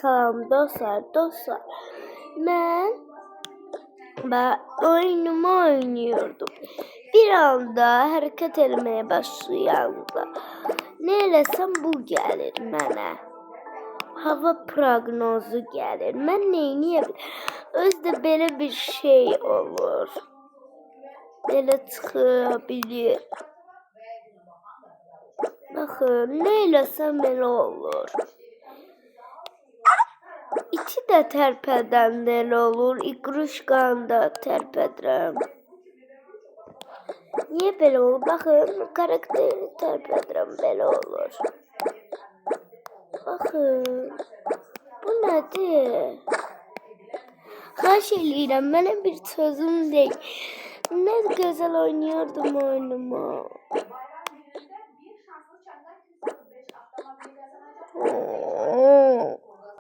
Salam dostlar. Ben oyunumu oynuyordum. Bir anda hareket etmeye başlayanda ne eləsəm bu gəlir mənə. Hava proqnozu gəlir. Mən neyniyəm? Özdə belə bir şey olur. Belə çıxabilir. Baxın, nə eləsəm elə olur. İçi də tərpədəndə elə olur. İqruşqanı da tərpədirəm. Niyə belə olur? Baxın, karakteri tərpədirəm, belə olur. Baxın, bu nədir? Xahiş eləyirəm, mənə bir sözüm deyil. Nə gözəl oynuyordum oyunumu.